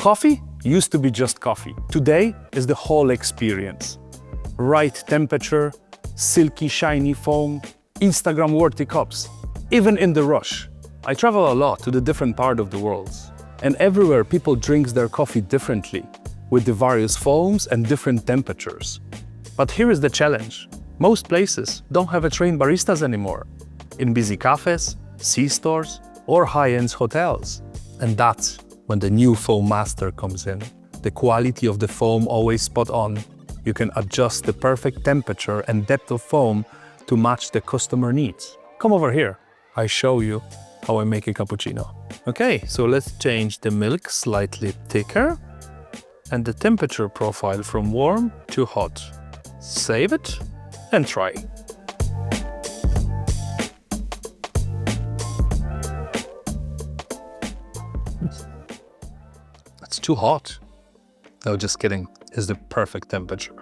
Coffee used to be just coffee. Today is the whole experience. Right temperature, silky shiny foam, Instagram-worthy cups. Even in the rush. I travel a lot to the different part of the world. And everywhere people drink their coffee differently, with the various foams and different temperatures. But here is the challenge. Most places don't have trained baristas anymore. In busy cafés, C-stores, or high-end hotels. And that's when the new FoamMaster comes in. The quality of the foam always spot on. You can adjust the perfect temperature and depth of foam to match the customer needs. Come over here. I show you how I make a cappuccino. Okay, so let's change the milk slightly thicker and the temperature profile from warm to hot. Save it and try. It's too hot. No, just kidding. It's the perfect temperature.